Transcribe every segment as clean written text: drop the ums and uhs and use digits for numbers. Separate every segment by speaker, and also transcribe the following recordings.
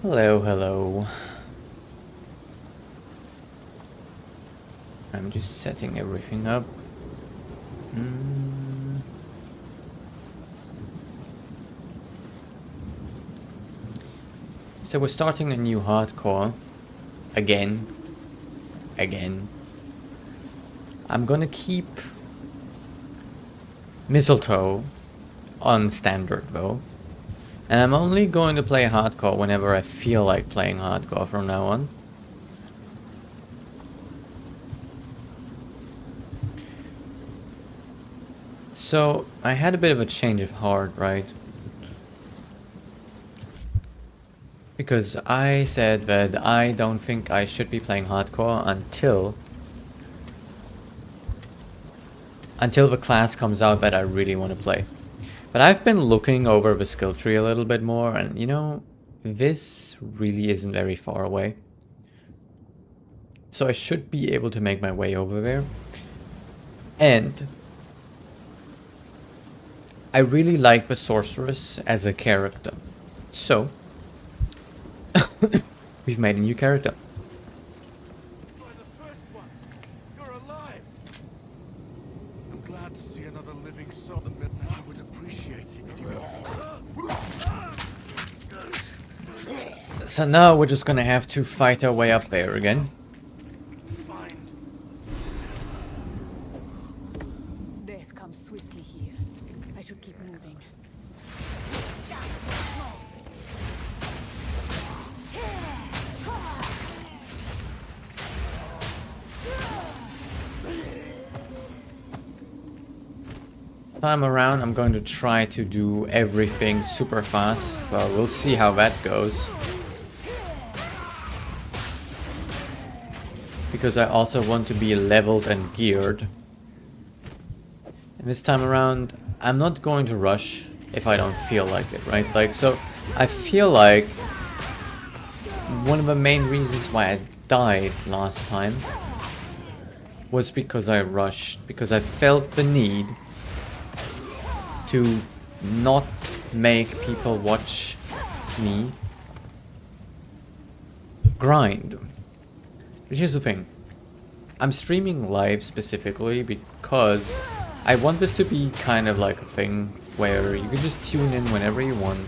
Speaker 1: Hello, hello. I'm just setting everything up. So we're starting a new hardcore. Again. I'm gonna keep Mistletoe on standard though. And I'm only going to play hardcore whenever I feel like playing hardcore from now on. So, I had a bit of a change of heart, right? Because I said that I don't think I should be playing hardcore until the class comes out that I really want to play. But I've been looking over the skill tree a little bit more, and you know, this really isn't very far away. So I should be able to make my way over there. And I really like the sorceress as a character. So we've made a new character.
Speaker 2: You're the first ones. You're alive. I'm glad to see another living soul. I would appreciate it if you
Speaker 1: So now we're just gonna have to fight our way up there again.
Speaker 2: find.
Speaker 3: Death comes swiftly here. I should keep moving.
Speaker 1: Time around, I'm going to try to do everything super fast. Well, we'll see how that goes. Because I also want to be leveled and geared. And this time around, I'm not going to rush if I don't feel like it, right? Like, so I feel like one of the main reasons why I died last time was because I rushed, because I felt the need to not make people watch me grind. But here's the thing. I'm streaming live specifically because I want this to be kind of like a thing where you can just tune in whenever you want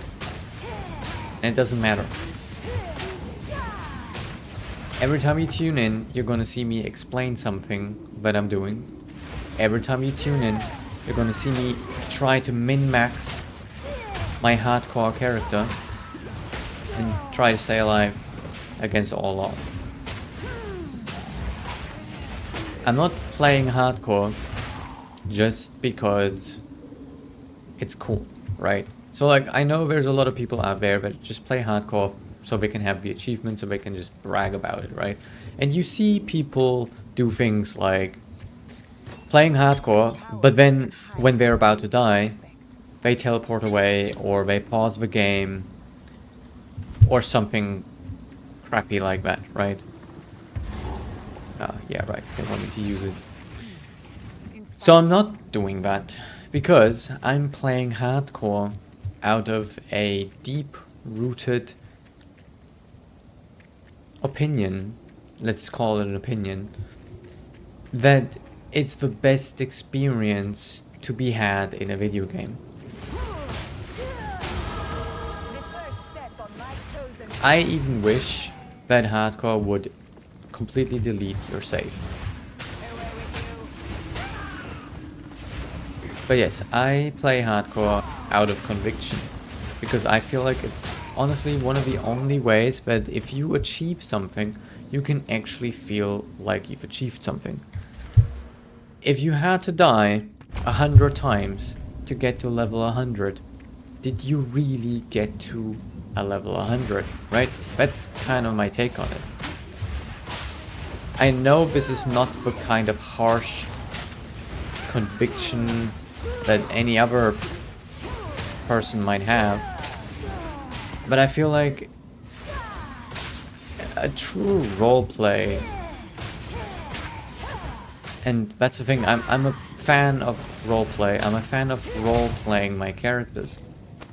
Speaker 1: and it doesn't matter. Every time you tune in, you're gonna see me explain something that I'm doing. Every time you tune in, you're gonna see me try to min-max my hardcore character and try to stay alive against all odds. I'm not playing hardcore just because it's cool, right? So like, I know there's a lot of people out there that just play hardcore so they can have the achievement, so they can just brag about it, right? And you see people do things like playing hardcore, but then when they're about to die, they teleport away or they pause the game or something crappy like that, right? Yeah, right, they want me to use it. So I'm not doing that because I'm playing hardcore out of a deep-rooted opinion, let's call it an opinion, that it's the best experience to be had in a video game. I even wish that hardcore would completely delete your save. But yes, I play hardcore out of conviction because I feel like it's honestly one of the only ways that if you achieve something, you can actually feel like you've achieved something. If you had to die 100 times to get to level 100, did you really get to a level 100, right? That's kind of my take on it. I know this is not the kind of harsh conviction that any other person might have, but I feel like a true roleplay, and that's the thing, I'm a fan of roleplay, I'm a fan of role-playing my characters.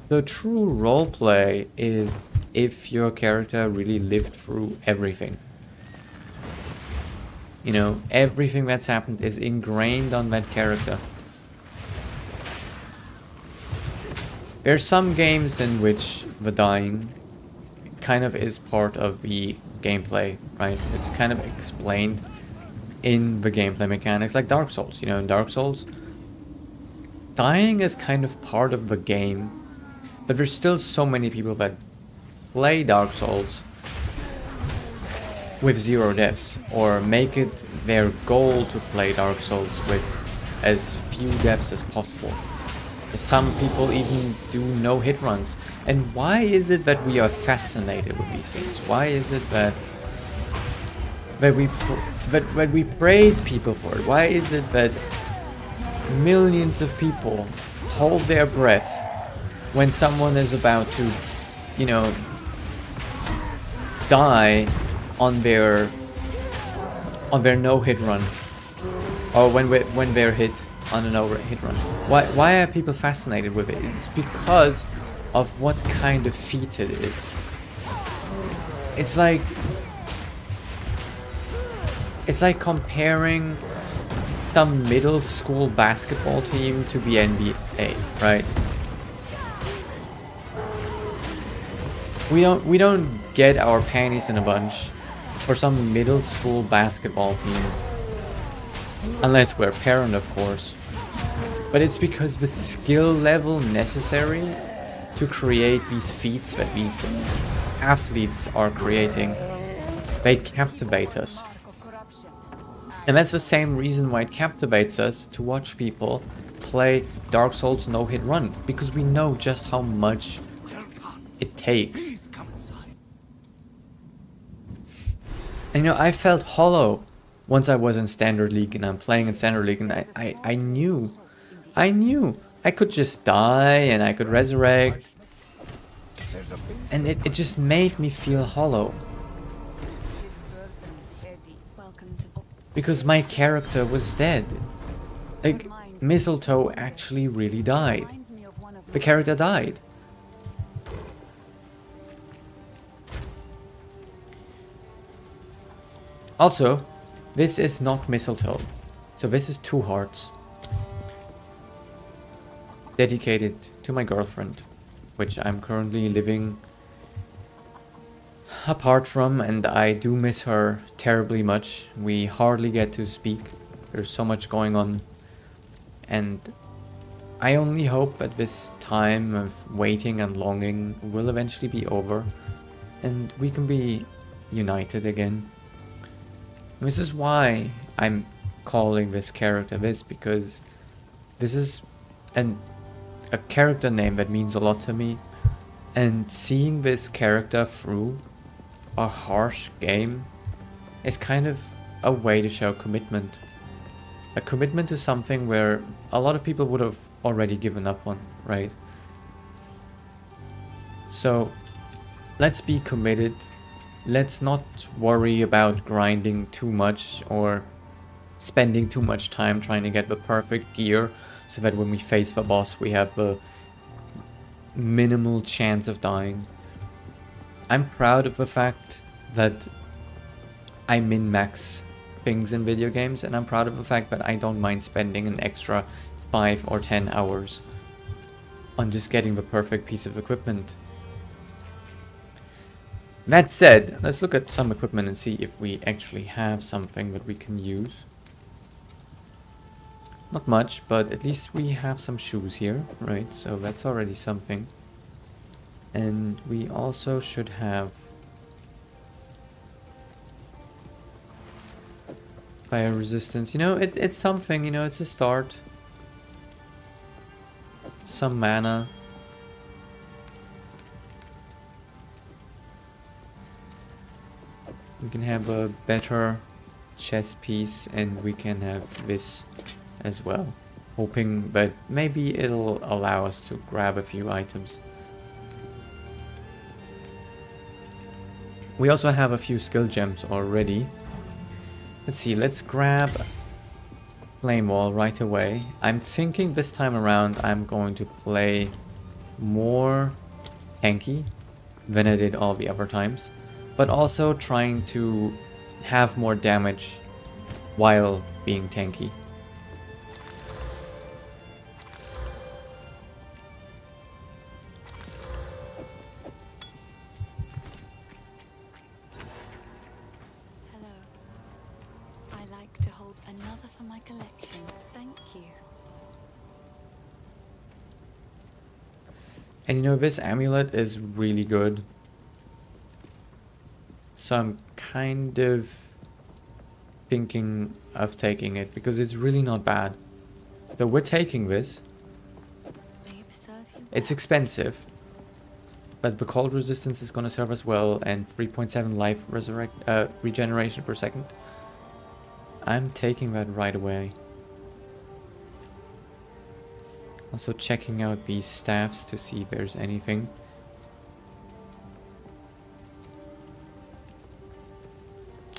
Speaker 1: So true roleplay is if your character really lived through everything. You know, everything that's happened is ingrained on that character. There are some games in which the dying kind of is part of the gameplay, right? It's kind of explained in the gameplay mechanics, like Dark Souls. You know, in Dark Souls, dying is kind of part of the game, but there's still so many people that play Dark Souls with 0 deaths, or make it their goal to play Dark Souls with as few deaths as possible. Some people even do no hit runs. And why is it that we are fascinated with these things? Why is it that we praise people for it? Why is it that millions of people hold their breath when someone is about to, you know, die on their no hit run, or when they're hit on a no hit run? Why are people fascinated with it? It's because of what kind of feat it is. It's like comparing some middle school basketball team to the NBA, right? We don't get our panties in a bunch for some middle school basketball team, unless we're a parent, of course. But it's because the skill level necessary to create these feats that these athletes are creating, they captivate us. And that's the same reason why it captivates us to watch people play Dark Souls no hit run, because we know just how much it takes. And you know, I felt hollow once I was in Standard League and I'm playing in Standard League, and I knew I could just die and I could resurrect, and it just made me feel hollow. Because my character was dead. Like, Mistletoe actually really died. The character died. Also, this is not Mistletoe. So this is 2 hearts. Dedicated to my girlfriend, which I'm currently living apart from, and I do miss her terribly much. We hardly get to speak. There's so much going on. And I only hope that this time of waiting and longing will eventually be over and we can be united again. And this is why I'm calling this character this, because this is a character name that means a lot to me. And seeing this character through a harsh game is kind of a way to show commitment. A commitment to something where a lot of people would have already given up on, right? So let's be committed. Let's not worry about grinding too much or spending too much time trying to get the perfect gear so that when we face the boss we have the minimal chance of dying. I'm proud of the fact that I min-max things in video games, and I'm proud of the fact that I don't mind spending an extra 5 or 10 hours on just getting the perfect piece of equipment. That said, let's look at some equipment and see if we actually have something that we can use. Not much, but at least we have some shoes here, right? So that's already something. And we also should have fire resistance. You know, it's something, you know, it's a start. Some mana. We can have a better chess piece, and we can have this as well. Hoping that maybe it'll allow us to grab a few items. We also have a few skill gems already. Let's see, let's grab Flame Wall right away. I'm thinking this time around I'm going to play more tanky. than I did all the other times, but also trying to have more damage while being tanky.
Speaker 3: Hello. I like to hold another for my collection. Thank you.
Speaker 1: And you know, this amulet is really good. So I'm kind of thinking of taking it because it's really not bad. So we're taking this.
Speaker 3: May it serve you
Speaker 1: It's
Speaker 3: well.
Speaker 1: expensive, but the cold resistance is going to serve us well, and 3.7 life regeneration per second. I'm taking that right away. Also checking out these staffs to see if there's anything.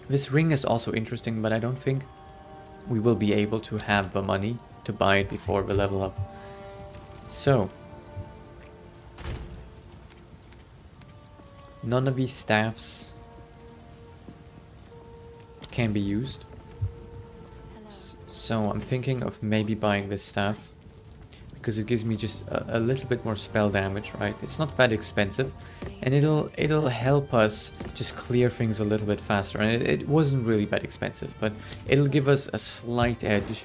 Speaker 1: This ring is also interesting, but I don't think we will be able to have the money to buy it before we level up. So, none of these staffs can be used.
Speaker 3: Hello.
Speaker 1: So I'm thinking of maybe buying this staff, because it gives me just a little bit more spell damage, right? It's not that expensive, and it'll help us just clear things a little bit faster. And it wasn't really that expensive, but it'll give us a slight edge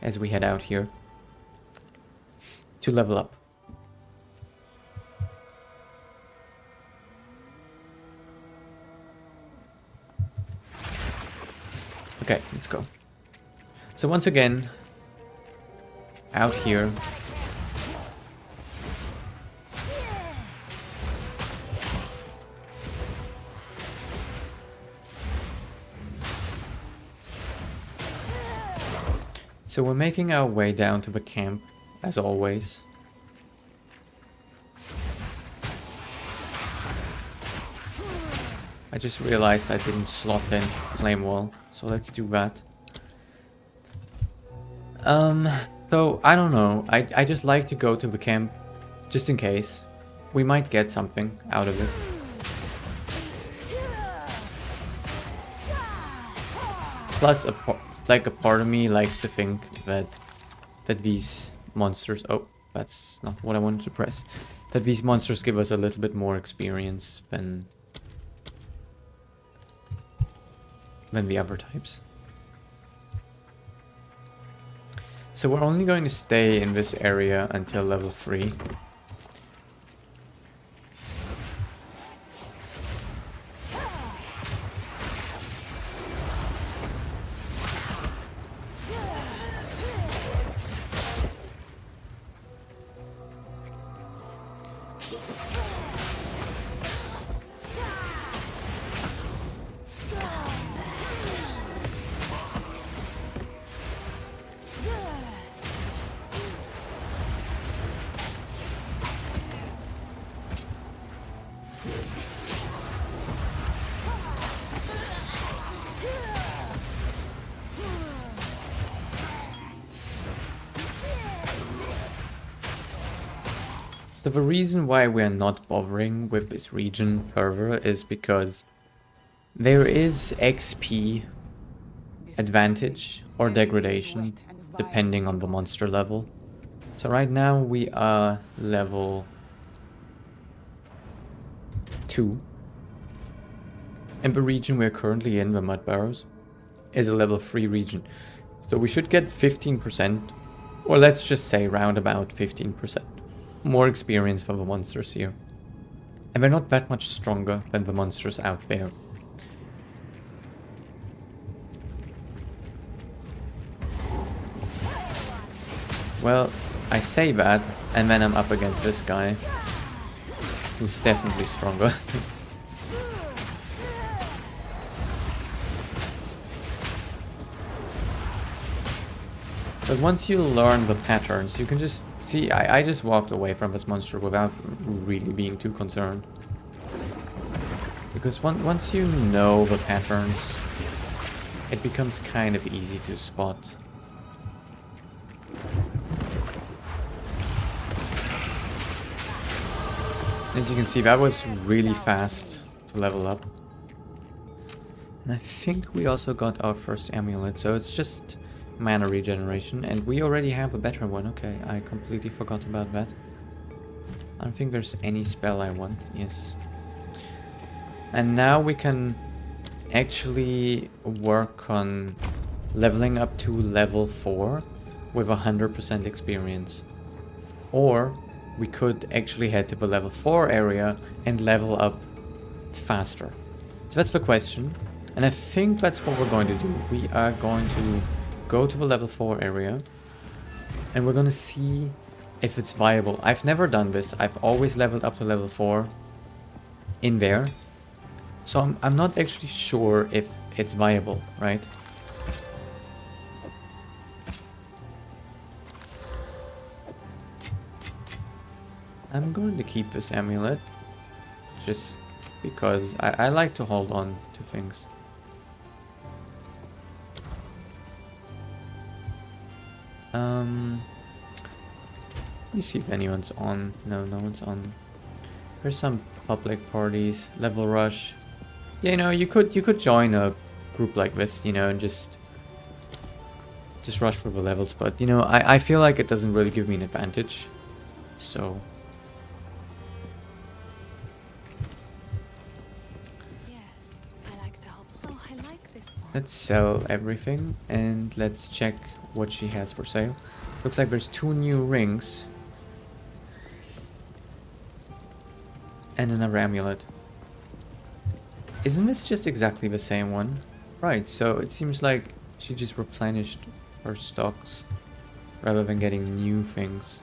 Speaker 1: as we head out here to level up. Okay, let's go. So once again, out here. So we're making our way down to the camp, as always. I just realized I didn't slot in flame wall, so let's do that. So I don't know. I just like to go to the camp, just in case. We might get something out of it. Plus, a part of me likes to think that these monsters... Oh, that's not what I wanted to press. That these monsters give us a little bit more experience than the other types. So we're only going to stay in this area until level 3. So the reason why we're not bothering with this region further is because there is XP advantage or degradation depending on the monster level. So right now we are level 2. And the region we're currently in, the Mud Barrows, is a level 3 region. So we should get 15%, or let's just say round about 15%. More experience for the monsters here. And they're not that much stronger than the monsters out there. Well, I say that, and then I'm up against this guy, who's definitely stronger. But once you learn the patterns, you can just see, I just walked away from this monster without really being too concerned. Because once you know the patterns, it becomes kind of easy to spot. As you can see, that was really fast to level up. And I think we also got our first amulet, so it's just mana regeneration, and we already have a better one. Okay, I completely forgot about that. I don't think there's any spell I want. Yes. And now we can actually work on leveling up to level 4 with 100% experience. Or we could actually head to the level 4 area and level up faster. So that's the question. And I think that's what we're going to do. We are going to go to the level 4 area. And we're going to see if it's viable. I've never done this. I've always leveled up to level 4 in there. So I'm not actually sure if it's viable, right? I'm going to keep this amulet. Just because I like to hold on to things. Let me see if anyone's on. No, no one's on. There's some public parties. Level rush. Yeah, you know, you could join a group like this, you know, and just rush for the levels. But you know, I feel like it doesn't really give me an advantage. So.
Speaker 3: Yes, I like to help. Oh, I like this one.
Speaker 1: Let's sell everything and let's check what she has for sale. Looks like there's 2 new rings. And another amulet. Isn't this just exactly the same one? Right, so it seems like she just replenished her stocks rather than getting new things.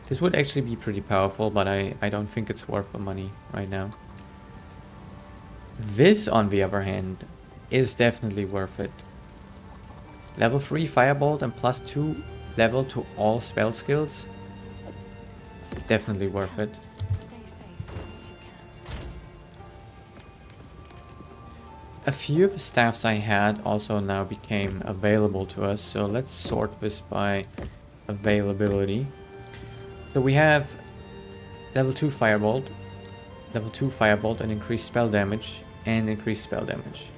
Speaker 1: This would actually be pretty powerful, but I don't think it's worth the money right now. This, on the other hand, is definitely worth it. Level 3 Firebolt and +2 level to all spell skills. It's definitely worth it.
Speaker 3: Stay safe if you can.
Speaker 1: A few of the staffs I had also now became available to us, so let's sort this by availability. So we have level 2 Firebolt, level 2 Firebolt and increased spell damage, and increased spell damage.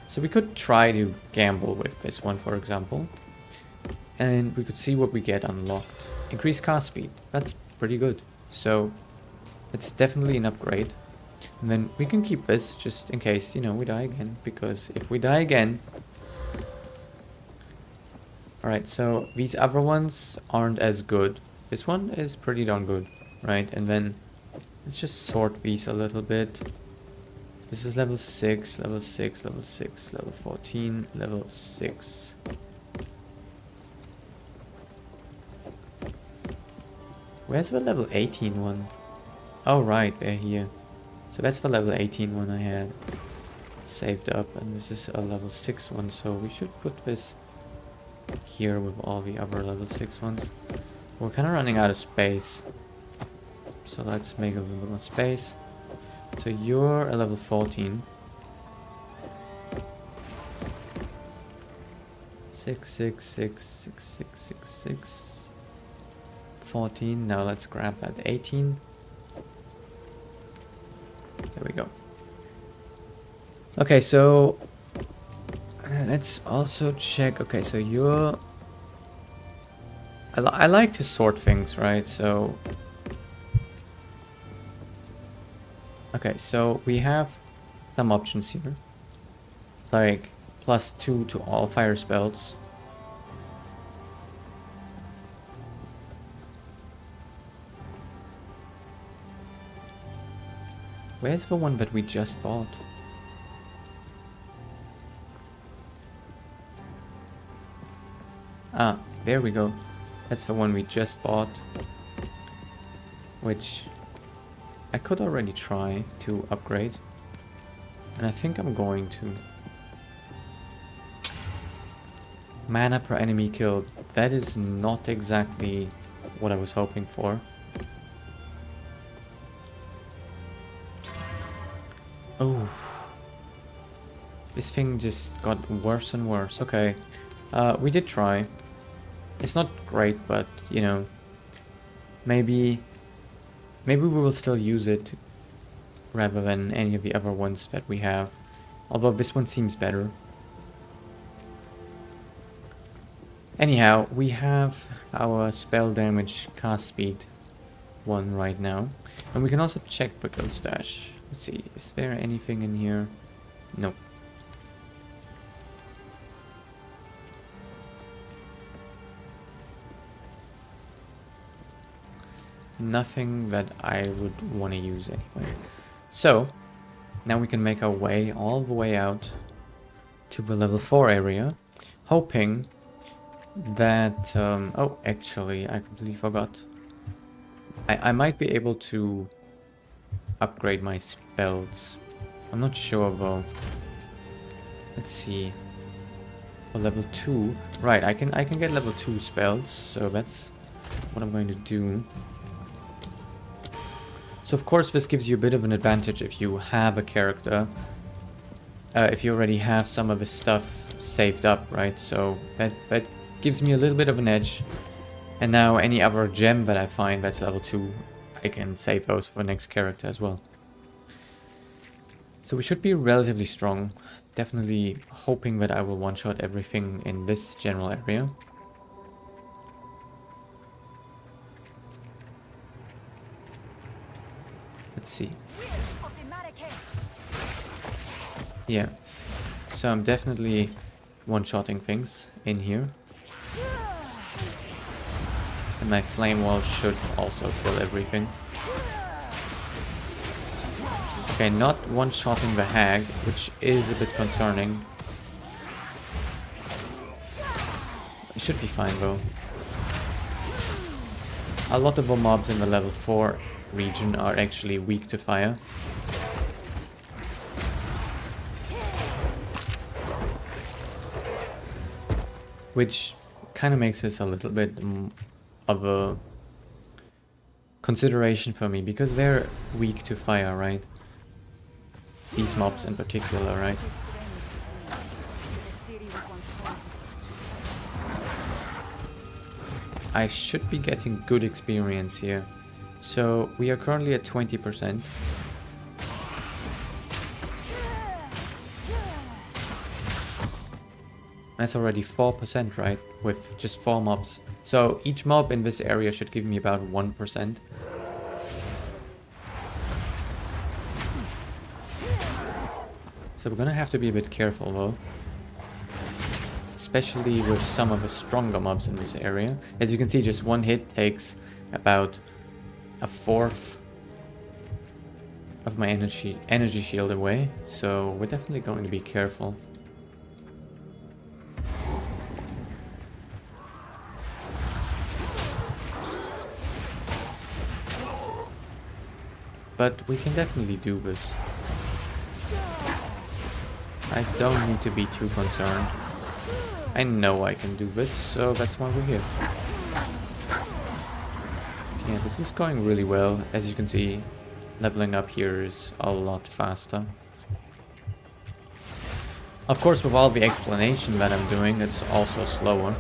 Speaker 1: So we could try to gamble with this one, for example. And we could see what we get unlocked. Increased cast speed, that's pretty good. So it's definitely an upgrade. And then we can keep this just in case, you know, we die again. Because if we die again... Alright, so these other ones aren't as good. This one is pretty darn good, right? And then let's just sort these a little bit. This is level 6, level 6, level 6, level 14, level 6. Where's the level 18 one? Oh right, they're here. So that's the level 18 one I had saved up, and this is a level 6 one, so we should put this here with all the other level 6 ones. We're kind of running out of space, so let's make a little bit more space. So you're a level 14. 6, 6, 6, 6, 6, 6, 6. 14. Now let's grab that 18. There we go. Okay, so let's also check. Okay, so you're... I like to sort things, right? So... Okay, so we have some options here. Like, +2 to all fire spells. Where's the one that we just bought? Ah, there we go. That's the one we just bought. Which I could already try to upgrade. And I think I'm going to. Mana per enemy killed. That is not exactly what I was hoping for. Oh. This thing just got worse and worse. Okay. We did try. It's not great, but you know, maybe we will still use it rather than any of the other ones that we have. Although this one seems better. Anyhow, we have our spell damage cast speed 1 right now. And we can also check the guild stash. Let's see, is there anything in here? Nope. Nothing that I would want to use anyway. So, now we can make our way all the way out to the level 4 area, hoping that... oh, actually, I completely forgot. I might be able to upgrade my spells. I'm not sure though. Let's see. For level 2, right? I can get level 2 spells, so that's what I'm going to do. So of course this gives you a bit of an advantage if you have a character, if you already have some of his stuff saved up, right? So that gives me a little bit of an edge. And now any other gem that I find that's level 2, I can save those for the next character as well. So we should be relatively strong. Definitely hoping that I will one-shot everything in this general area. Let's see. Yeah. So I'm definitely one-shotting things in here. And my flame wall should also kill everything. Okay, not one-shotting the hag, which is a bit concerning. It should be fine though. A lot of the mobs in the level 4 region are actually weak to fire. Which kind of makes this a little bit of a consideration for me, because they're weak to fire, right? These mobs in particular, right? I should be getting good experience here. So we are currently at 20%. That's already 4%, right? With just 4 mobs. So each mob in this area should give me about 1%. So we're gonna have to be a bit careful though. Especially with some of the stronger mobs in this area. As you can see, just one hit takes about a fourth of my energy shield away. So we're definitely going to be careful. But we can definitely do this. I don't need to be too concerned. I know I can do this, so that's why we're here. Yeah, this is going really well. As you can see, leveling up here is a lot faster. Of course, with all the explanation that I'm doing, it's also slower.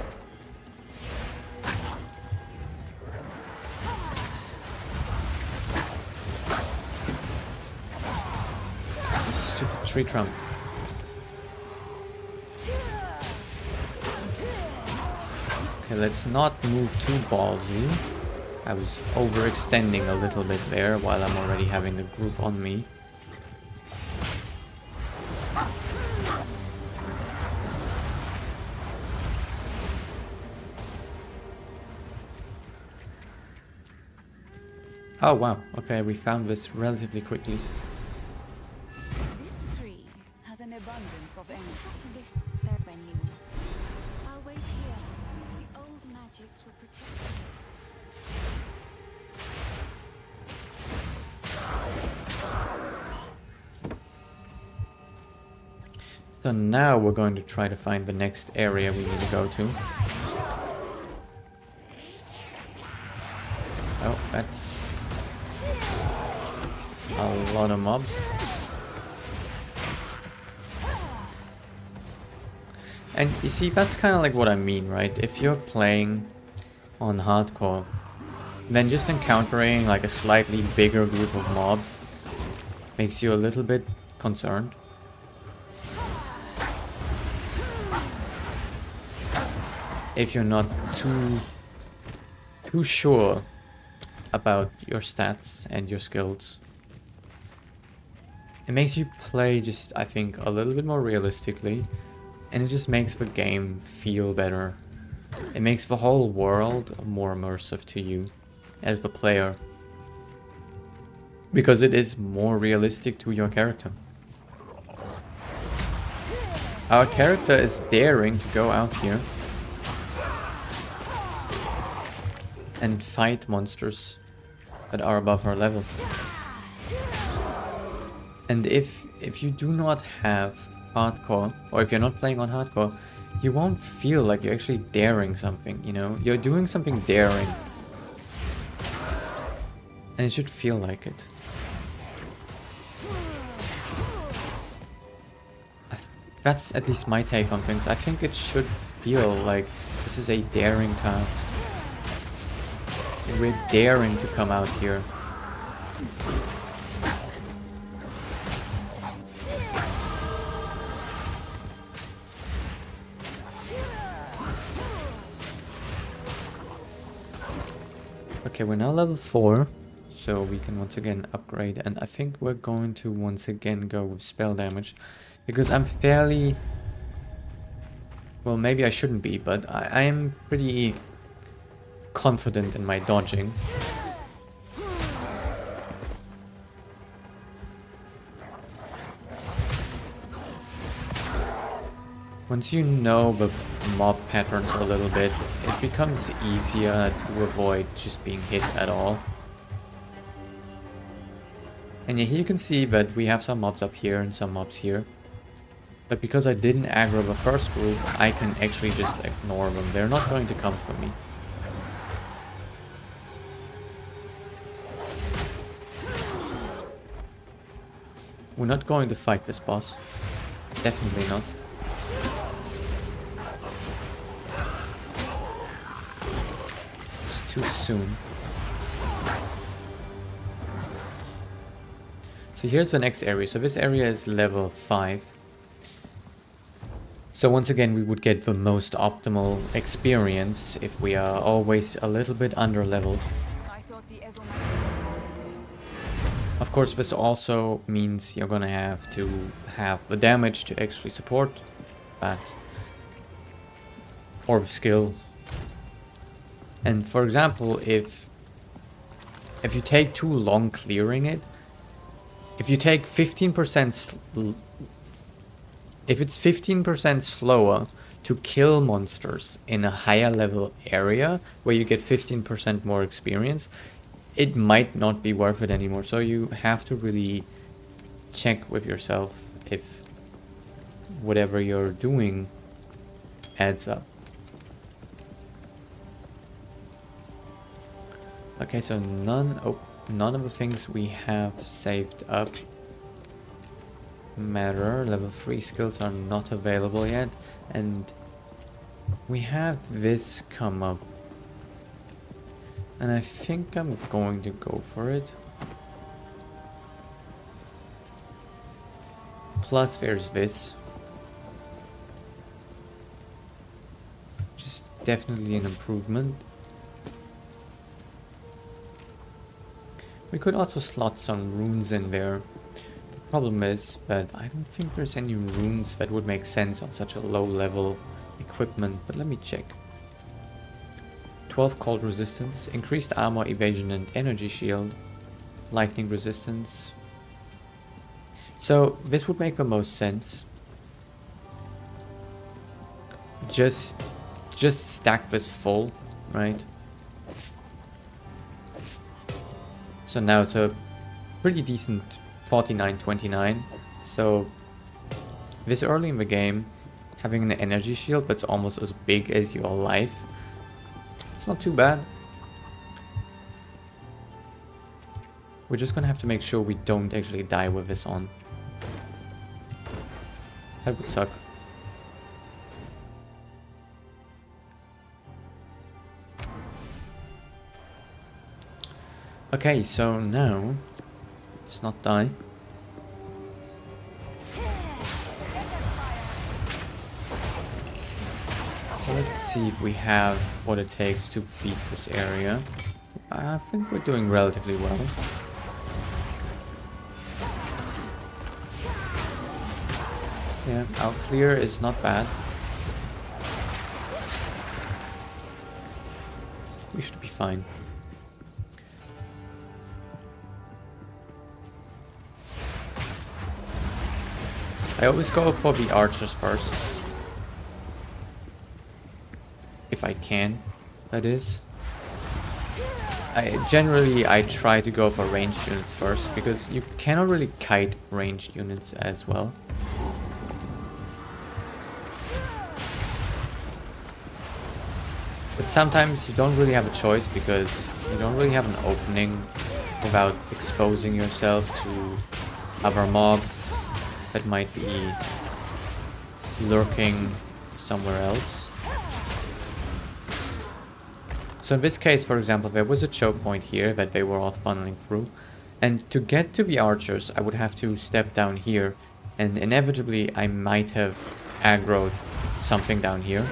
Speaker 1: Stupid tree trunk. Okay, let's not move too ballsy. I was overextending a little bit there while I'm already having a group on me. Oh wow, okay, we found this relatively quickly.
Speaker 3: This tree has an abundance of energy. This their venue. I'll wait here. The old magics will protect me.
Speaker 1: So now we're going to try to find the next area we need to go to. Oh, that's a lot of mobs. And you see, that's kind of like what I mean, right? If you're playing on hardcore, then just encountering like a slightly bigger group of mobs makes you a little bit concerned. If you're not too sure about your stats and your skills. It makes you play just, I think, a little bit more realistically, and it just makes the game feel better. It makes the whole world more immersive to you as the player, because it is more realistic to your character. Our character is daring to go out here and fight monsters that are above her level. And if you do not have hardcore, or if you're not playing on hardcore, you won't feel like you're actually daring something, you know? You're doing something daring. And it should feel like it. That's at least my take on things. I think it should feel like this is a daring task. We're daring to come out here. Okay, we're now level 4, so we can once again upgrade, and I think we're going to once again go with spell damage, because I'm fairly... well, maybe I shouldn't be, but I am pretty confident in my dodging. Once you know the mob patterns a little bit, it becomes easier to avoid just being hit at all. And yeah, here you can see that we have some mobs up here and some mobs here. But because I didn't aggro the first group, I can actually just ignore them. They're not going to come for me. We're not going to fight this boss. Definitely not. It's too soon. So here's the next area. So this area is level 5. So once again, we would get the most optimal experience if we are always a little bit under leveled. Of course, this also means you're gonna have to have the damage to actually support that, or the skill. And for example, if you take too long clearing it, if you take 15%, if it's 15% slower to kill monsters in a higher level area where you get 15% more experience, it might not be worth it anymore. So you have to really check with yourself if whatever you're doing adds up. Okay, so none of the things we have saved up matter. Level 3 skills are not available yet, and we have this come up, and I think I'm going to go for it. Plus there's this, just definitely an improvement. We could also slot some runes in there. The problem is that I don't think there's any runes that would make sense on such a low level equipment, but let me check. 12 cold resistance, increased armor, evasion and energy shield, lightning resistance. So this would make the most sense. Just stack this full, right? So now it's a pretty decent 49-29. So this early in the game, having an energy shield that's almost as big as your life, it's not too bad. We're just gonna have to make sure we don't actually die with this on. That would suck. Okay, so now let's not die. So let's see if we have what it takes to beat this area. I think we're doing relatively well. Yeah, our clear is not bad. We should be fine. I always go for the archers first. If I can, that is. Generally I try to go for ranged units first, because you cannot really kite ranged units as well. But sometimes you don't really have a choice, because you don't really have an opening without exposing yourself to other mobs that might be lurking somewhere else. So in this case, for example, there was a choke point here that they were all funneling through. And to get to the archers, I would have to step down here. And inevitably, I might have aggroed something down here.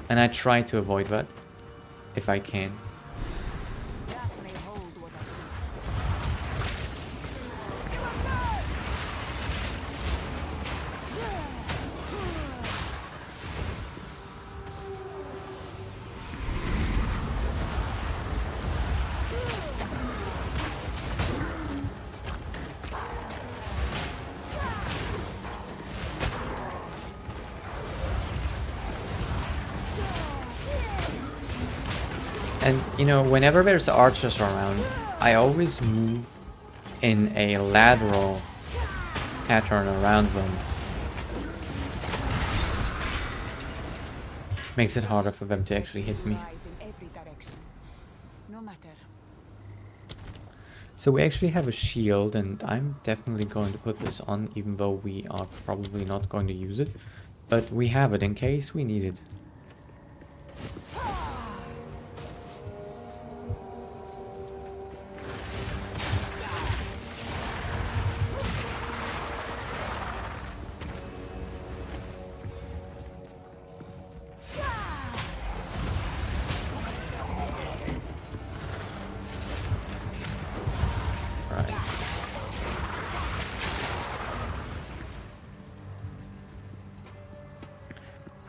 Speaker 1: And I try to avoid that, if I can.
Speaker 3: That may hold what I see.
Speaker 1: And, you know, whenever there's archers around, I always move in a lateral pattern around them. Makes it harder for them to actually hit me.
Speaker 3: Eyes in every direction. No matter.
Speaker 1: So we actually have a shield, and I'm definitely going to put this on, even though we are probably not going to use it. But we have it in case we need it.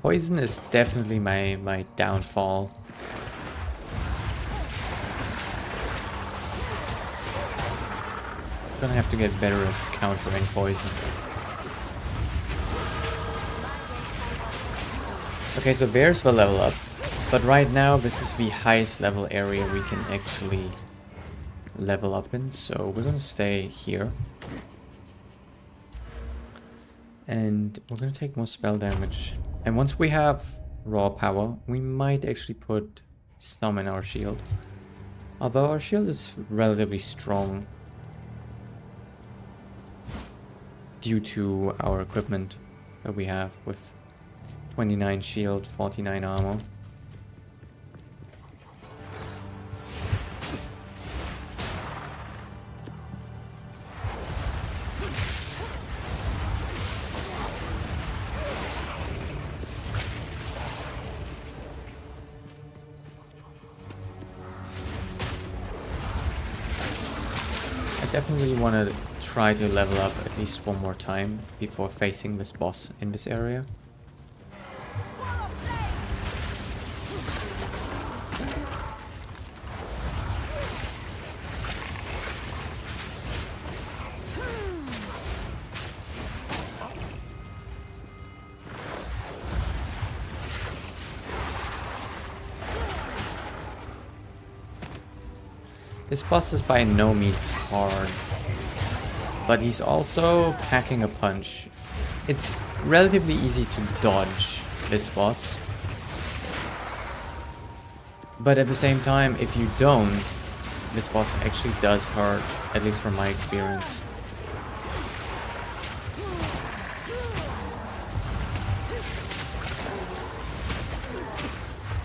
Speaker 1: Poison is definitely my downfall. Gonna have to get better at countering poison. Okay, so there's the level up. But right now this is the highest level area we can actually level up in. So we're gonna stay here. And we're gonna take more spell damage. And once we have raw power, we might actually put some in our shield. Although our shield is relatively strong due to our equipment that we have with 29 shield, 49 armor. Definitely want to try to level up at least one more time before facing this boss in this area. This boss is by no means hard, but he's also packing a punch. It's relatively easy to dodge this boss, but at the same time, if you don't, this boss actually does hurt, at least from my experience.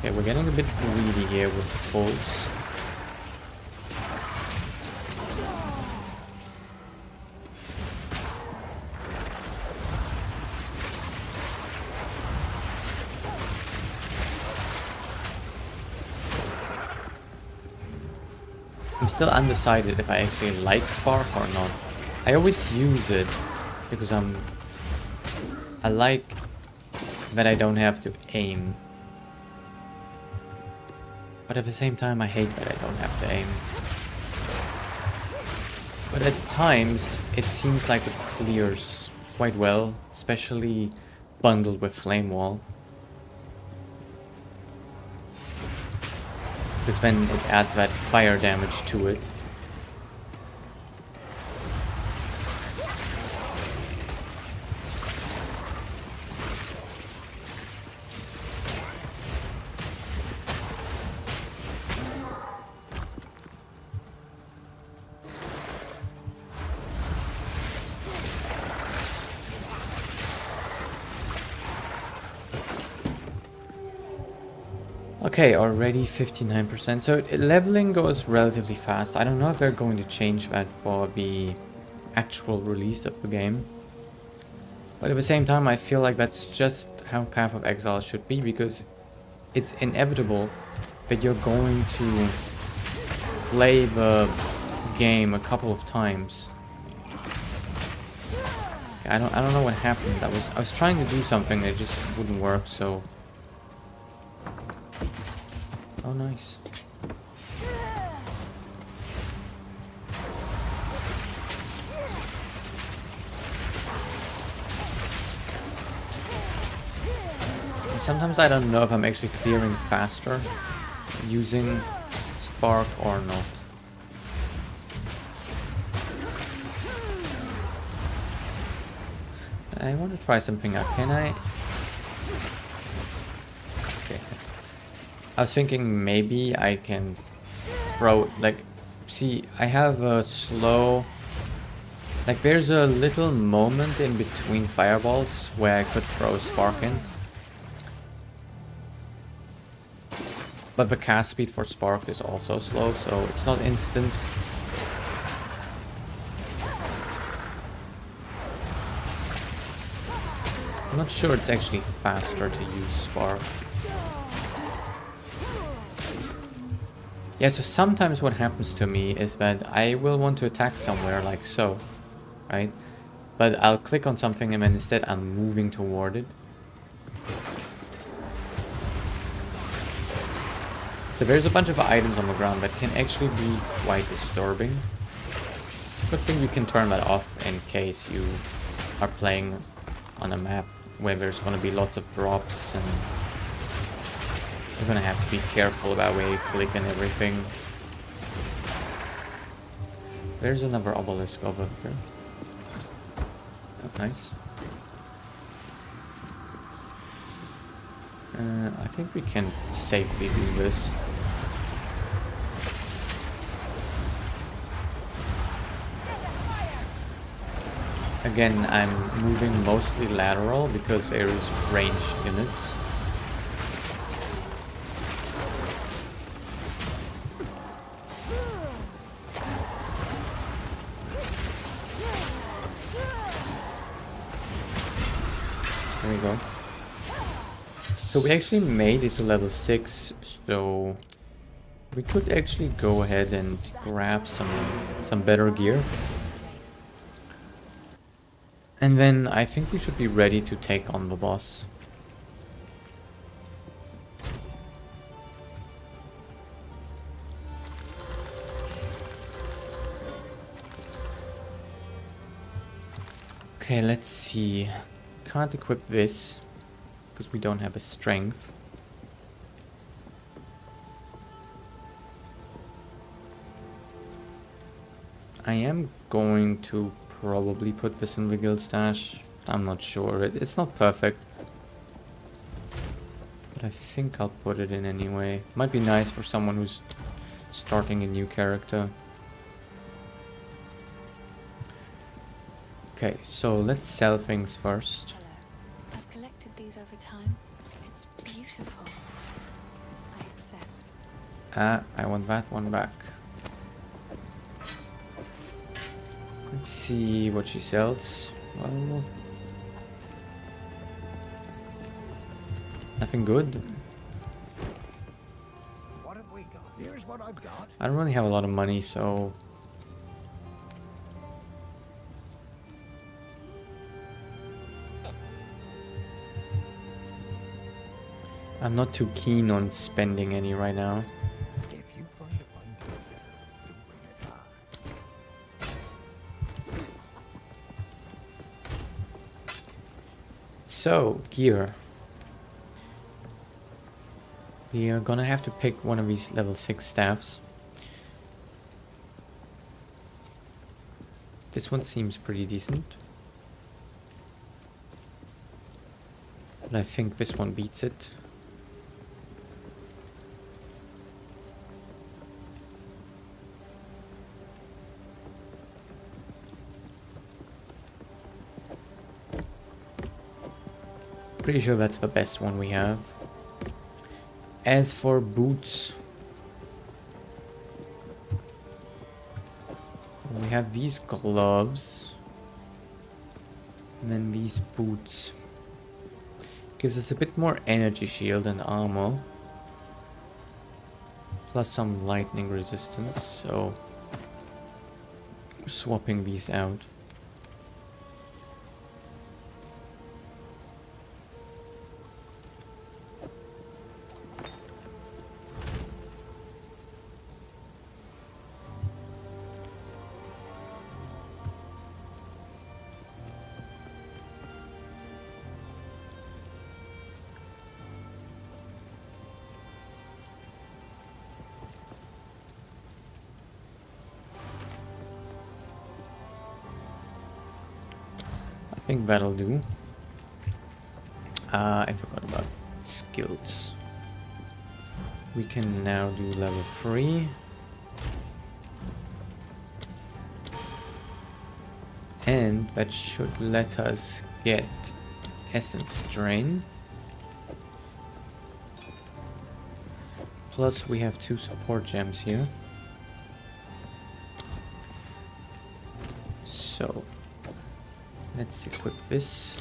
Speaker 1: Okay, we're getting a bit greedy here with bolts. I'm still undecided if I actually like Spark or not. I always use it because I like that I don't have to aim. But at the same time, I hate that I don't have to aim. But at times, it seems like it clears quite well, especially bundled with Flame Wall. Because then it adds that fire damage to it. Okay, already 59%. So leveling goes relatively fast. I don't know if they're going to change that for the actual release of the game. But at the same time, I feel like that's just how Path of Exile should be, because it's inevitable that you're going to play the game a couple of times. I don't know what happened. I was trying to do something that just wouldn't work, so. Oh, nice. And sometimes I don't know if I'm actually clearing faster using Spark or not. I want to try something out. Can I? Okay. I was thinking maybe I can throw, like, see, I have a slow, like there's a little moment in between fireballs where I could throw a spark in. But the cast speed for spark is also slow, so it's not instant. I'm not sure it's actually faster to use spark. Yeah, so sometimes what happens to me is that I will want to attack somewhere like so, right? But I'll click on something and then instead I'm moving toward it. So there's a bunch of items on the ground that can actually be quite disturbing. Good thing you can turn that off in case you are playing on a map where there's going to be lots of drops and you're gonna have to be careful about where you click and everything. There's another obelisk over here. Oh, nice. I think we can safely do this. Again, I'm moving mostly lateral because there is ranged units. There we go. So we actually made it to level 6, so we could actually go ahead and grab some better gear. And then I think we should be ready to take on the boss. Okay, let's see. Can't equip this because we don't have a strength. I am going to probably put this in the guild stash. I'm not sure. It's not perfect. But I think I'll put it in anyway. Might be nice for someone who's starting a new character. Okay, so let's sell things first.
Speaker 3: Hello. I've collected these over time. It's beautiful. Seth.
Speaker 1: I want that one back. Let's see what she sells. Well, nothing good.
Speaker 4: What have we got? Here's what I've got.
Speaker 1: I don't really have a lot of money, so I'm not too keen on spending any right now.
Speaker 4: If you find a fine treasure, you bring it back.
Speaker 1: So, gear. We are gonna have to pick one of these level 6 staffs. This one seems pretty decent. But I think this one beats it. Pretty sure that's the best one we have. As for boots, we have these gloves and then these boots. Gives us a bit more energy shield and armor, plus some lightning resistance, so we're swapping these out. I think that'll do. I forgot about skills. We can now do level 3. And that should let us get Essence Drain. Plus we have 2 support gems here. So let's equip this.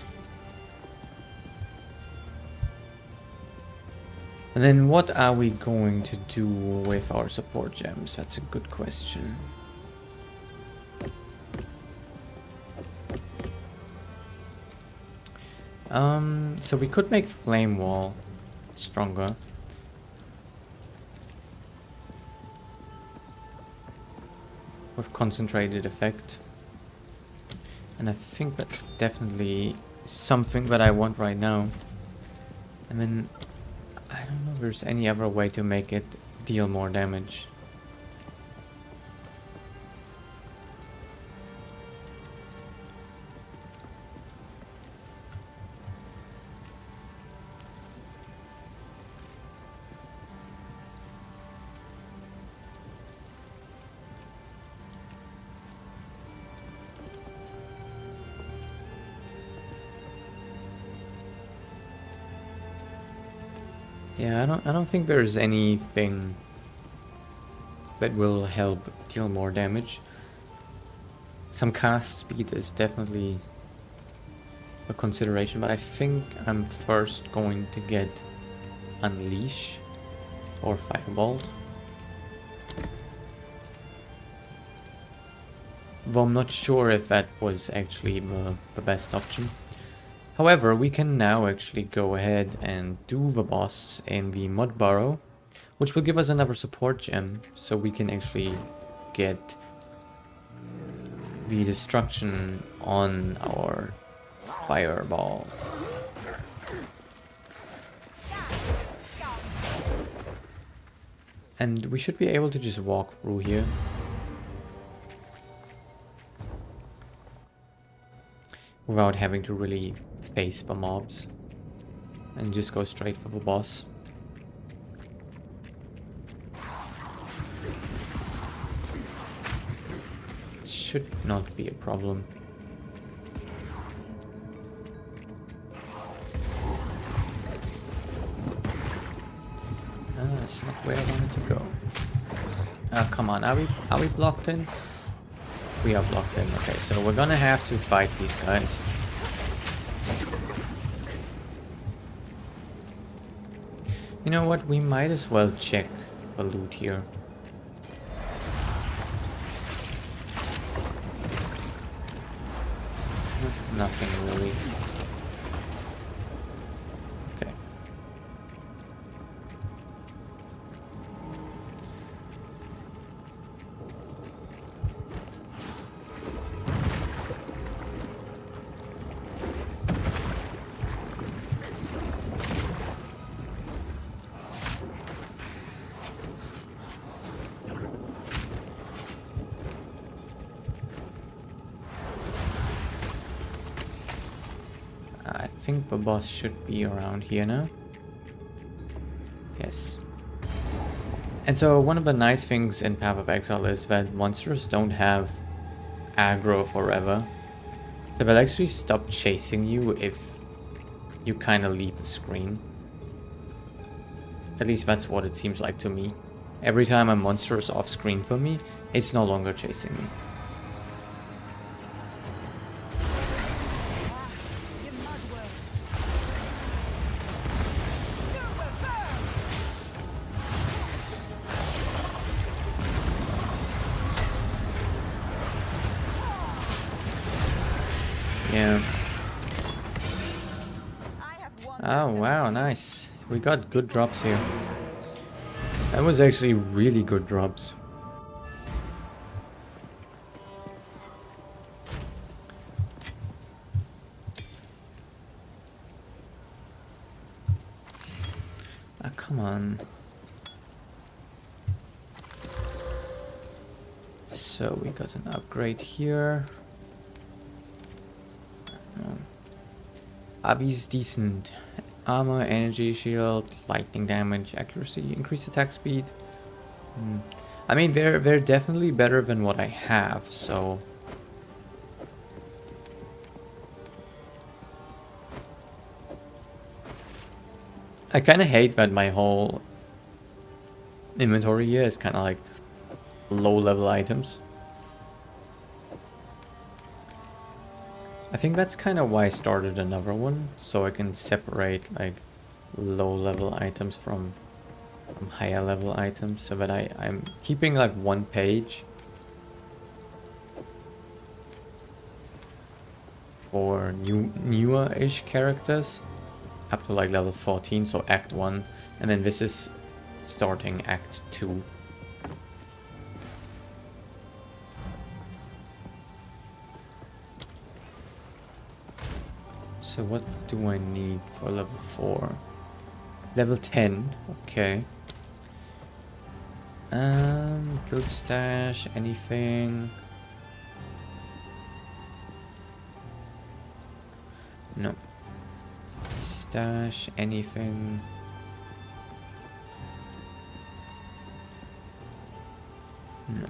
Speaker 1: And then what are we going to do with our support gems? That's a good question. So we could make Flame Wall stronger. With concentrated effect. And I think that's definitely something that I want right now. And then I don't know if there's any other way to make it deal more damage. Yeah, I don't think there's anything that will help deal more damage. Some cast speed is definitely a consideration, but I think I'm first going to get Unleash or Firebolt. Though I'm not sure if that was actually the best option. However, we can now actually go ahead and do the boss in the Mud Burrow, which will give us another support gem, so we can actually get the destruction on our fireball. And we should be able to just walk through here. Without having to really face the mobs. And just go straight for the boss. Should not be a problem. Ah, That's not where I wanted to go. Come on, are we blocked in? We are blocked in. Okay, so we're gonna have to fight these guys. You know what? We might as well check the loot here. Nothing really. Okay. I think the boss should be around here now. Yes. And so one of the nice things in Path of Exile is that monsters don't have aggro forever. So they'll actually stop chasing you if you kind of leave the screen. At least that's what it seems like to me. Every time a monster is off screen for me, it's no longer chasing me. Yeah. Oh wow, nice. We got good drops here. That was actually really good drops. Ah, come on. So we got an upgrade here. Abby's decent. Armor, energy shield, lightning damage, accuracy, increased attack speed. I mean, they're definitely better than what I have, so... I kind of hate that my whole inventory here is kind of like low-level items. I think that's kind of why I started another one, so I can separate like low-level items from higher-level items, so that I'm keeping like one page for newer-ish characters up to like level 14, so Act 1, and then this is starting Act 2. So what do I need for level 4? Level 10, okay. Guild stash, anything? No. Stash, anything? No.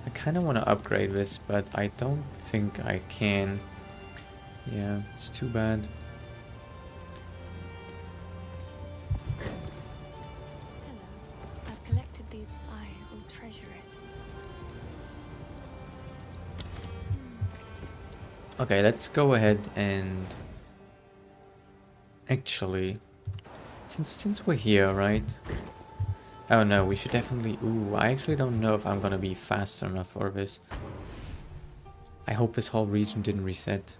Speaker 1: I kind of want to upgrade this, but I don't think I can. Yeah, it's too bad.
Speaker 3: Hello. I've collected these. I will treasure it.
Speaker 1: Okay, let's go ahead and actually, since we're here, right? Oh no, we should definitely... Ooh, I actually don't know if I'm gonna be fast enough for this. I hope this whole region didn't reset.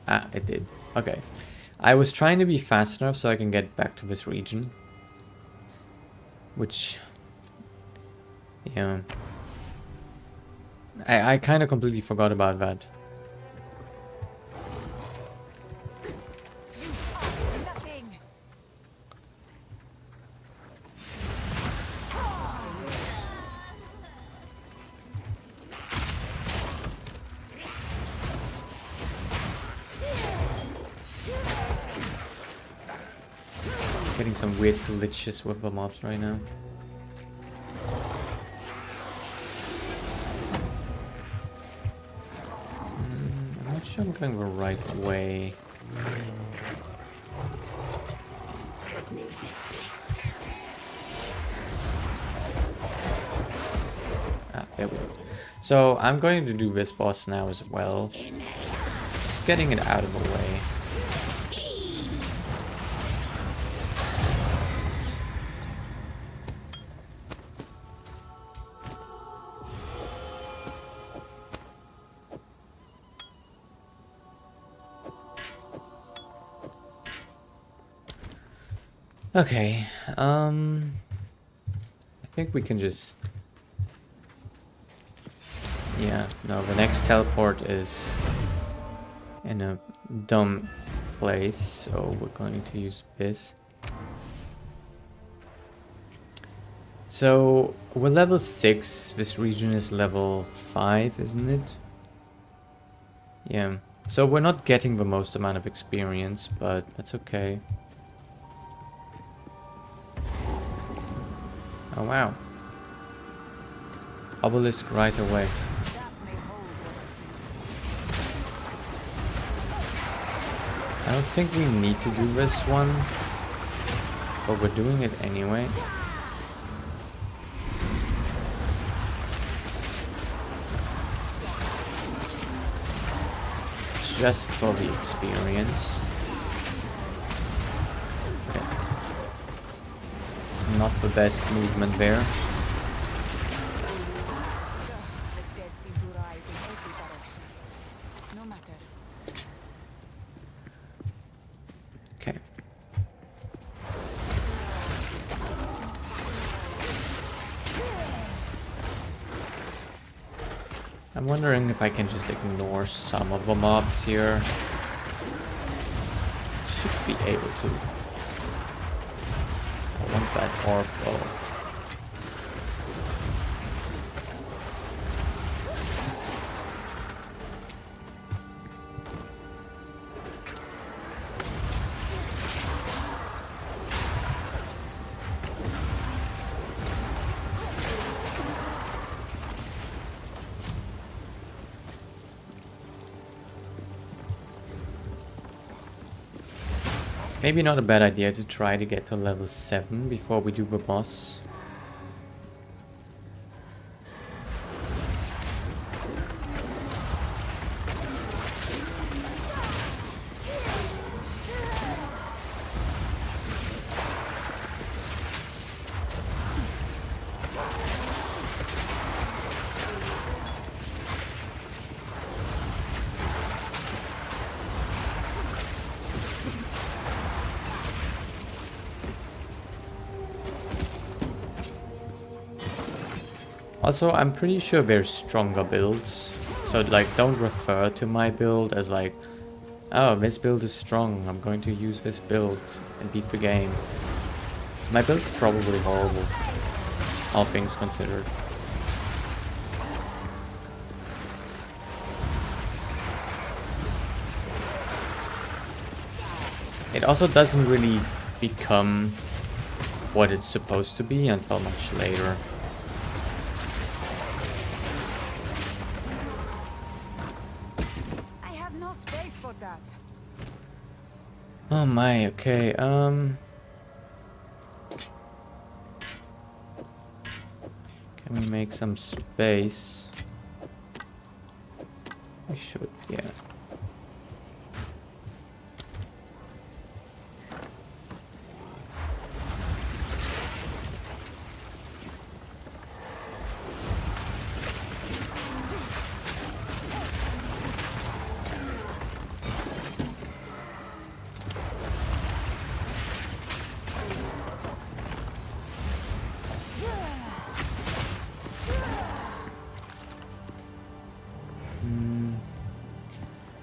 Speaker 1: Ah, it did. Okay. I was trying to be fast enough so I can get back to this region. Which... Yeah. I kind of completely forgot about that.
Speaker 3: Nothing.
Speaker 1: Getting some weird glitches with the mobs right now. I'm not sure I'm going the right way. Ah, there we go. So I'm going to do this boss now as well. Just getting it out of the way. Okay, I think we can just... Yeah, no, the next teleport is in a dumb place, so we're going to use this. So, we're level 6, this region is level 5, isn't it? Yeah, so we're not getting the most amount of experience, but that's okay. Oh wow. Obelisk right away. I don't think we need to do this one, but we're doing it anyway. Just for the experience. Okay. Not the best movement there.
Speaker 3: The dead seem to rise in every direction. No matter.
Speaker 1: Okay. I'm wondering if I can just ignore some of the mobs here. Should be able to. I want that orb though. Maybe not a bad idea to try to get to level 7 before we do the boss. Also, I'm pretty sure there's stronger builds. So, like, don't refer to my build as like, oh, this build is strong, I'm going to use this build and beat the game. My build's probably horrible, all things considered. It also doesn't really become what it's supposed to be until much later. Oh my, okay, can we make some space? We should, yeah.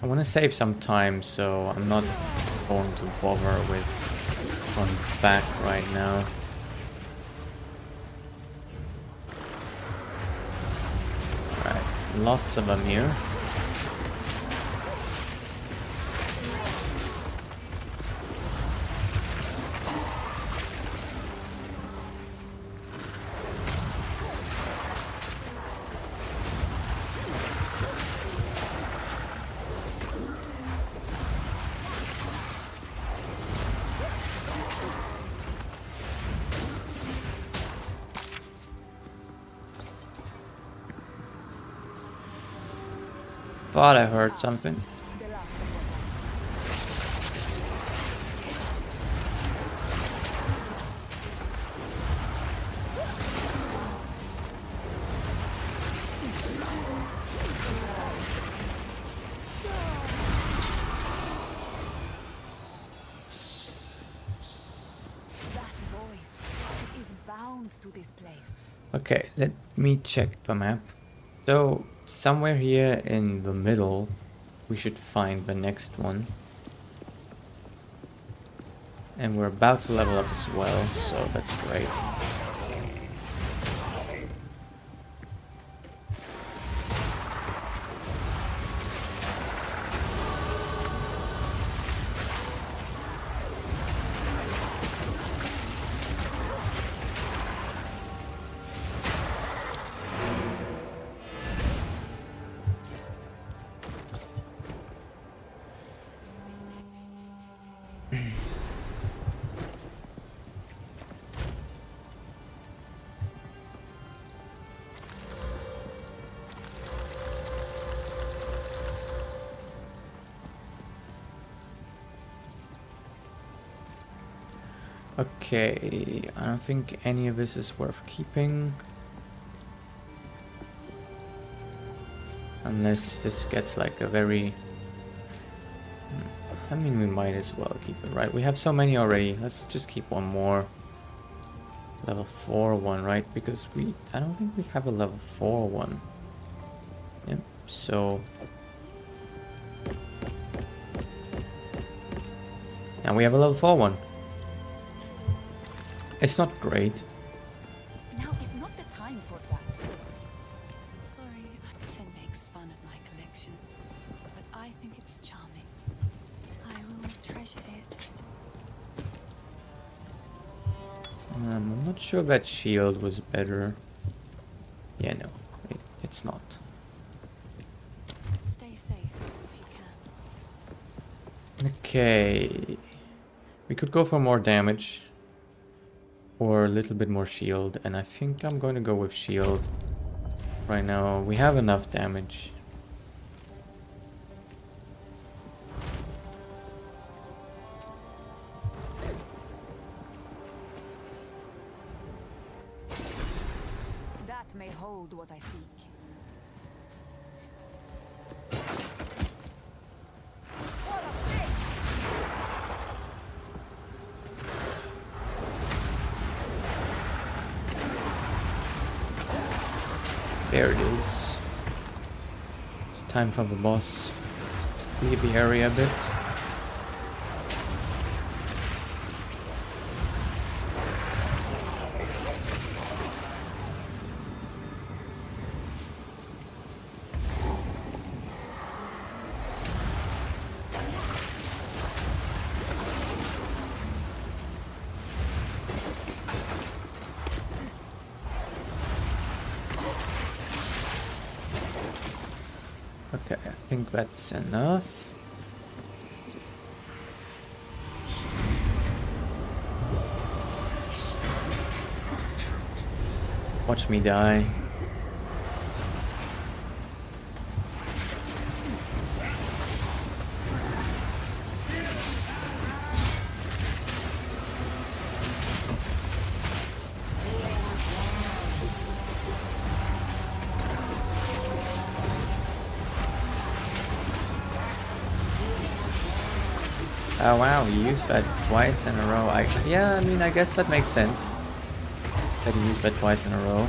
Speaker 1: I want to save some time, so I'm not going to bother with going back right now. Alright, lots of them here. thought I heard something.
Speaker 3: The last of what that voice. It is bound to this place.
Speaker 1: Okay, let me check the map. So, somewhere here in the middle, we should find the next one. And we're about to level up as well, so that's great. Okay, I don't think any of this is worth keeping. Unless this gets like a very... I mean, we might as well keep it, right? We have so many already. Let's just keep one more. Level 4 one, right? Because I don't think we have a level 4 one. Yep, so... Now we have a level 4 one. It's not great.
Speaker 3: Now is not the time for that. Sorry, Finn makes fun of my collection, but I think it's charming. I will treasure it.
Speaker 1: I'm not sure that shield was better. Yeah, no, it's not.
Speaker 3: Stay safe if you can.
Speaker 1: Okay. We could go for more damage. Or a little bit more shield, and I think I'm going to go with shield. Right now, we have enough damage.
Speaker 3: That may hold what I seek.
Speaker 1: There it is. It's time for the boss. Let's clear the area a bit. Okay, I think that's enough. Watch me die. Oh wow, he used that twice in a row. Yeah, I mean, I guess that makes sense. That he used that twice in a row.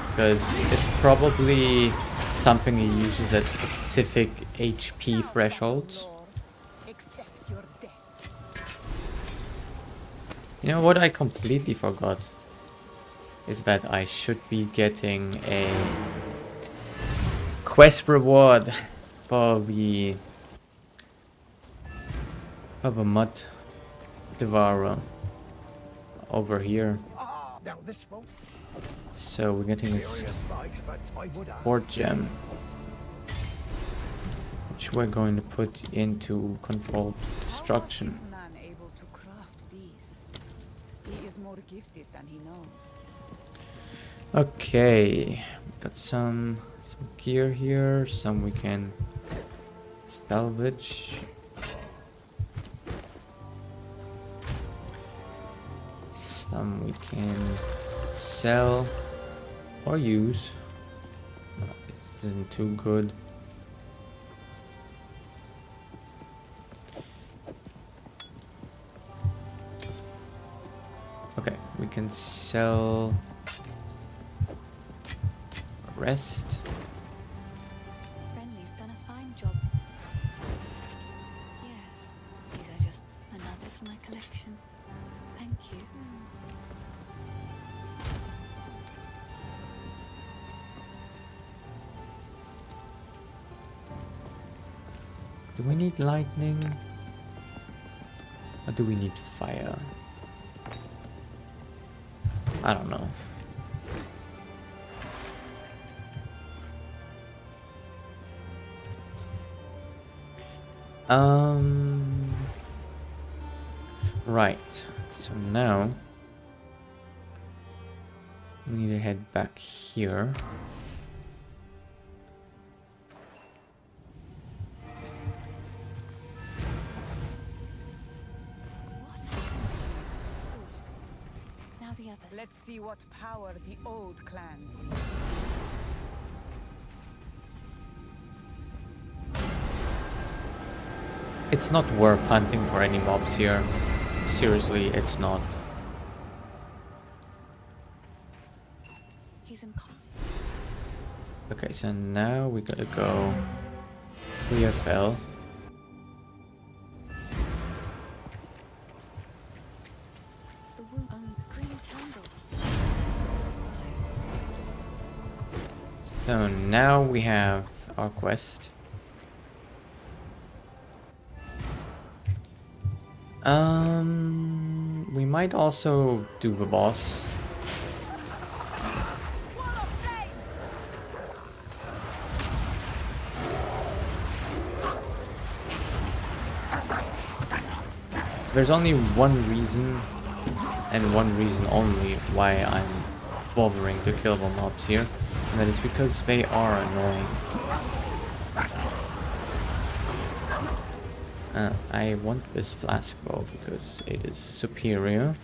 Speaker 1: Because it's probably something he uses at specific HP thresholds.
Speaker 3: Accept your death.
Speaker 1: You know what I completely forgot? Is that I should be getting a quest reward for the mud devourer over here.
Speaker 4: Now this won't
Speaker 1: So we're getting a
Speaker 4: serious spikes, but I would have.
Speaker 1: sport gem, which we're going to put into controlled destruction.
Speaker 3: How is this man able to craft these? He is more gifted than he knows.
Speaker 1: Okay, got some gear here, some we can salvage. Some we can sell or use. No, this isn't too good. Okay, we can sell rest.
Speaker 3: Renly's done a fine job. Yes, these are just another for my collection. Thank you.
Speaker 1: Do we need lightning? Or do we need fire? I don't know. Right. So now we need to head back here.
Speaker 3: What happened? Good. Now the others.
Speaker 5: Let's see what power the old clans will.
Speaker 1: It's not worth hunting for any mobs here. Seriously, it's not.
Speaker 3: He's in.
Speaker 1: Okay, so now we gotta go clear fell.
Speaker 3: The wound on green tangle.
Speaker 1: So now we have our quest. We might also do the boss. There's only one reason, and one reason only, why I'm bothering to kill the mobs here, and that is because they are annoying. I want this flask bow because it is superior.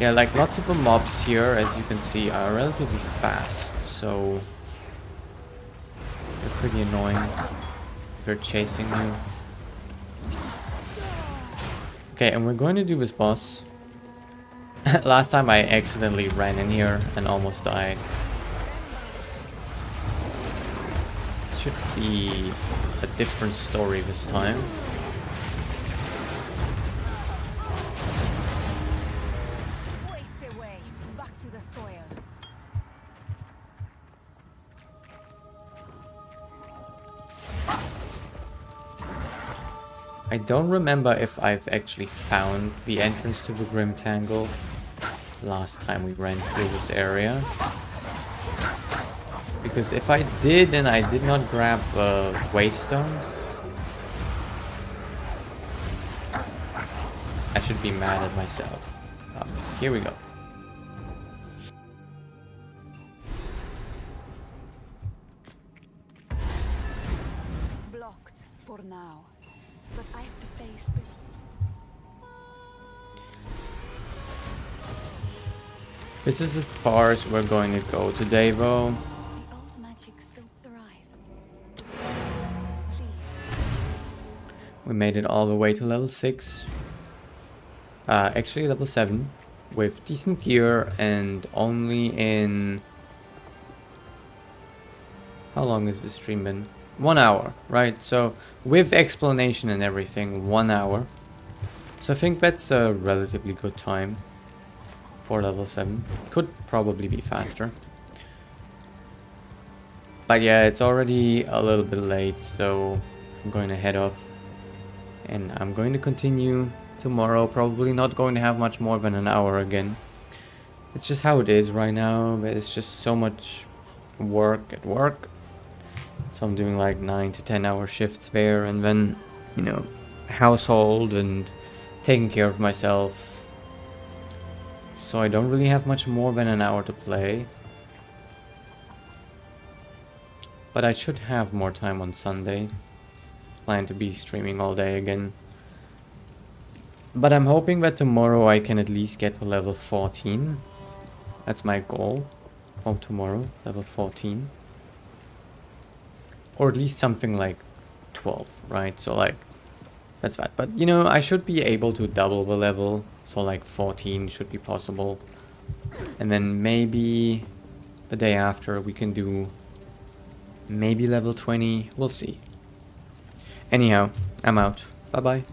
Speaker 1: Yeah, like lots of the mobs here, as you can see, are relatively fast, so they're pretty annoying if they're chasing you. Okay, and we're going to do this boss. Last time I accidentally ran in here and almost died. Should be a different story this time.
Speaker 5: Waste away, back to the soil.
Speaker 1: I don't remember if I've actually found the entrance to the Grim Tangle last time we ran through this area. Because if I did and I did not grab a Waystone, I should be mad at myself. Here we go.
Speaker 3: Blocked for now, but I have to face with.
Speaker 1: This is as far as we're going to go today, though.
Speaker 3: The old magic still thrives. Please.
Speaker 1: We made it all the way to level 6. Actually level 7. With decent gear and only in... How long has this stream been? 1 hour, right? So with explanation and everything, 1 hour. So I think that's a relatively good time for level 7. Could probably be faster. But yeah, it's already a little bit late, so I'm going to head off. And I'm going to continue tomorrow. Probably not going to have much more than an hour again. It's just how it is right now. There's just so much work at work. So I'm doing like 9 to 10 hour shifts there. And then, you know, household and taking care of myself. So I don't really have much more than an hour to play. But I should have more time on Sunday. Plan to be streaming all day again. But I'm hoping that tomorrow I can at least get to level 14. That's my goal for tomorrow, level 14. Or at least something like 12, right? So like, that's that. But you know, I should be able to double the level. So like 14 should be possible. And then maybe the day after we can do maybe level 20. We'll see. Anyhow, I'm out. Bye bye.